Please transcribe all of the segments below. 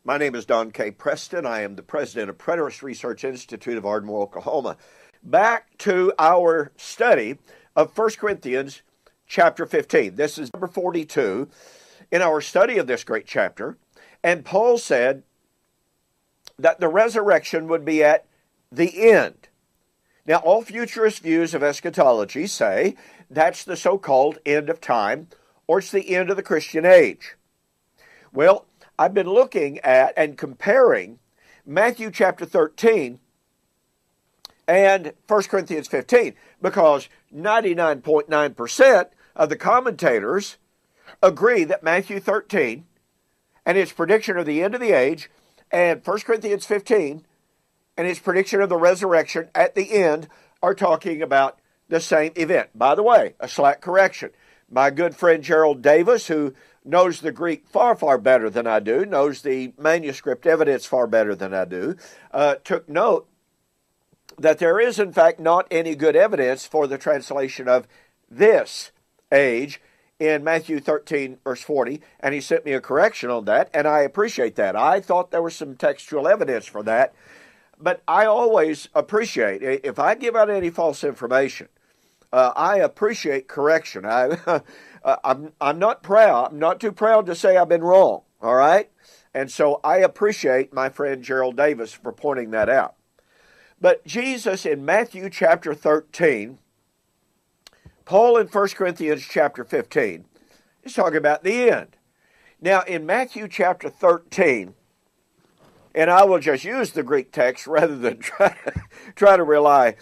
My name is Don K. Preston. I am the president of Preterist Research Institute of Ardmore, Oklahoma. Back to our study of 1 Corinthians chapter 15. This is number 42 in our study of this great chapter. And Paul said that the resurrection would be at the end. Now, all futurist views of eschatology say that's the so-called end of time, or it's the end of the Christian age. Well, I've been looking at and comparing Matthew chapter 13 and 1 Corinthians 15 because 99.9% of the commentators agree that Matthew 13 and its prediction of the end of the age and 1 Corinthians 15 and its prediction of the resurrection at the end are talking about the same event. By the way, a slight correction. My good friend Gerald Davis, who knows the Greek far, far better than I do, knows the manuscript evidence far better than I do, took note that there is, in fact, not any good evidence for the translation of this age in Matthew 13, verse 40, and he sent me a correction on that, and I appreciate that. I thought there was some textual evidence for that, but I always appreciate, if I give out any false information, I appreciate correction. I'm not proud. I'm not too proud to say I've been wrong, all right? And so I appreciate my friend Gerald Davis for pointing that out. But Jesus in Matthew chapter 13, Paul in 1 Corinthians chapter 15 is talking about the end. Now in Matthew chapter 13, and I will just use the Greek text rather than try to rely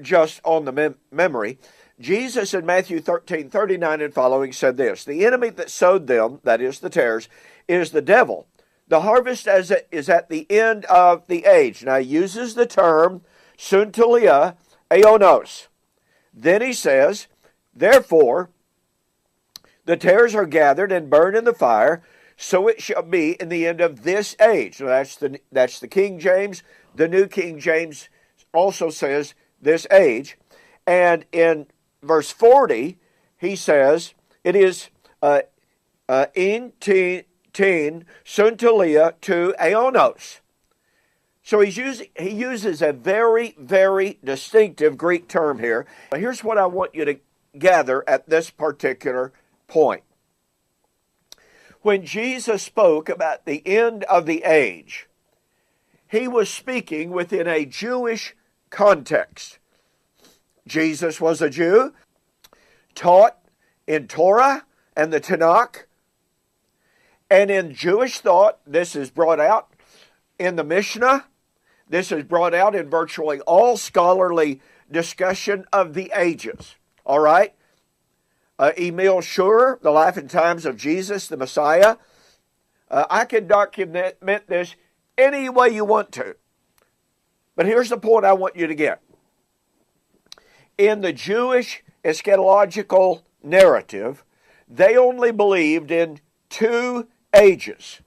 just on the memory. Jesus in Matthew 13, 39 and following said this, "The enemy that sowed them," that is the tares, "is the devil. The harvest is at the end of the age." Now he uses the term suntulia aionos. Then he says, "Therefore the tares are gathered and burned in the fire, so it shall be in the end of this age." Now that's the King James. The New King James also says this age. And in verse 40, he says, it is in teen suntulia to aionos. So he uses a very, very distinctive Greek term here. Here's what I want you to gather at this particular point. When Jesus spoke about the end of the age, he was speaking within a Jewish context. Jesus was a Jew, taught in Torah and the Tanakh, and in Jewish thought, this is brought out in the Mishnah, this is brought out in virtually all scholarly discussion of the ages, all right? Emil Schurer, The Life and Times of Jesus, the Messiah. I can document this any way you want to. But here's the point I want you to get. In the Jewish eschatological narrative, they only believed in two ages.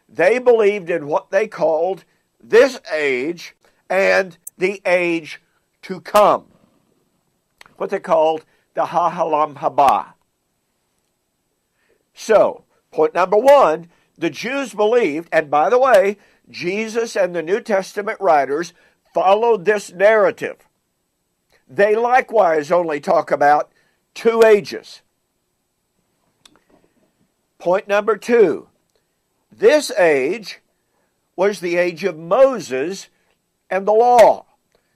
They believed in what they called this age and the age to come. What they called the Ha'olam Haba. So, point number one, the Jews believed, and by the way, Jesus and the New Testament writers followed this narrative. They likewise only talk about two ages. Point number two, this age was the age of Moses and the law.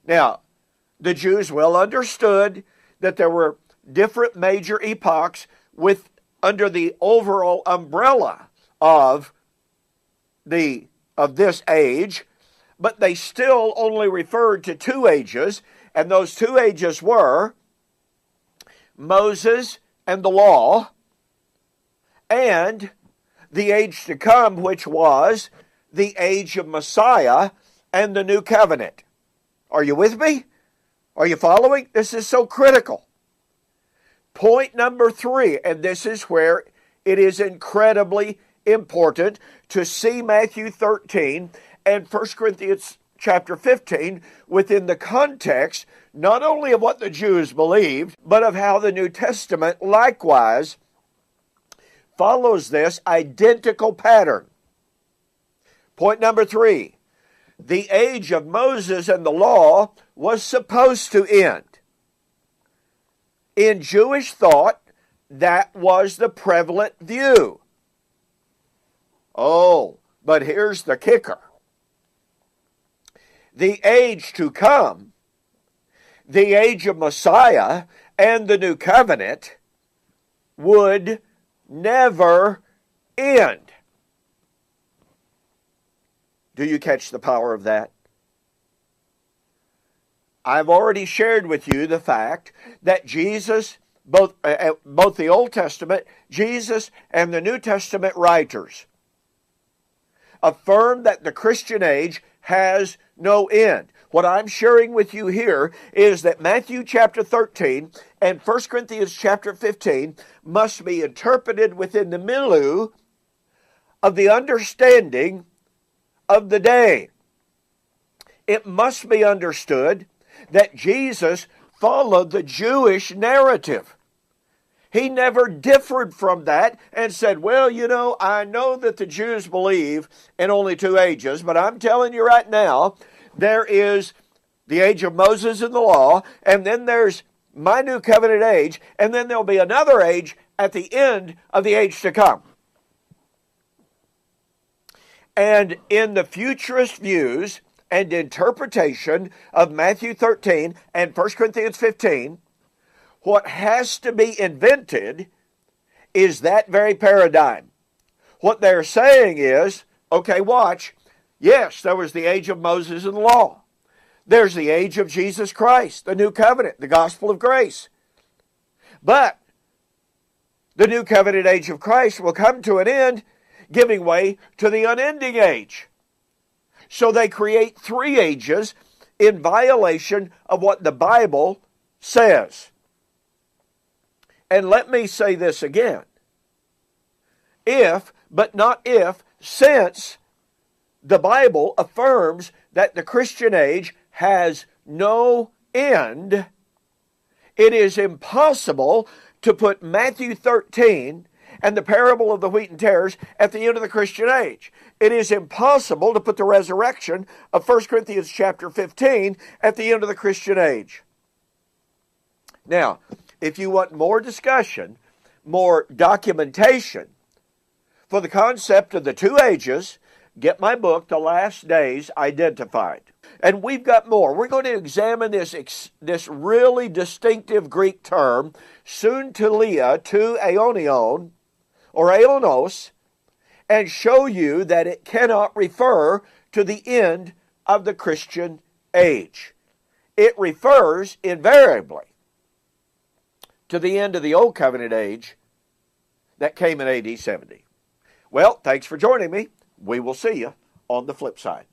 Now, the Jews well understood that there were different major epochs under the overall umbrella of this age, but they still only referred to two ages, and those two ages were Moses and the law, and the age to come, which was the age of Messiah and the new covenant. Are you with me? Are you following? This is so critical. Point number three, and this is where it is incredibly important to see Matthew 13 and 1 Corinthians chapter 15 within the context not only of what the Jews believed, but of how the New Testament likewise follows this identical pattern. Point number 3, the age of Moses and the law was supposed to end. In Jewish thought, that was the prevalent view. Oh, but here's the kicker. The age to come, the age of Messiah and the new covenant, would never end. Do you catch the power of that? I've already shared with you the fact that Jesus, both the Old Testament, Jesus, and the New Testament writers affirm that the Christian age has no end. What I'm sharing with you here is that Matthew chapter 13 and 1 Corinthians chapter 15 must be interpreted within the milieu of the understanding of the day. It must be understood that Jesus followed the Jewish narrative. He never differed from that and said, well, you know, I know that the Jews believe in only 2 ages, but I'm telling you right now, there is the age of Moses and the law, and then there's my new covenant age, and then there'll be another age at the end of the age to come. And in the futurist views and interpretation of Matthew 13 and 1 Corinthians 15, what has to be invented is that very paradigm. What they're saying is, okay, watch. Yes, there was the age of Moses and the law. There's the age of Jesus Christ, the new covenant, the gospel of grace. But the new covenant age of Christ will come to an end, giving way to the unending age. So they create 3 ages in violation of what the Bible says. And let me say this again. If, but not if, since the Bible affirms that the Christian age has no end, it is impossible to put Matthew 13 and the parable of the wheat and tares at the end of the Christian age. It is impossible to put the resurrection of 1 Corinthians chapter 15 at the end of the Christian age. Now, if you want more discussion, more documentation for the concept of the 2 ages, get my book, The Last Days Identified. And we've got more. We're going to examine this really distinctive Greek term, suntelia to aionion, or aionos, and show you that it cannot refer to the end of the Christian age. It refers invariably to the end of the Old Covenant age that came in AD 70. Well, thanks for joining me. We will see you on the flip side.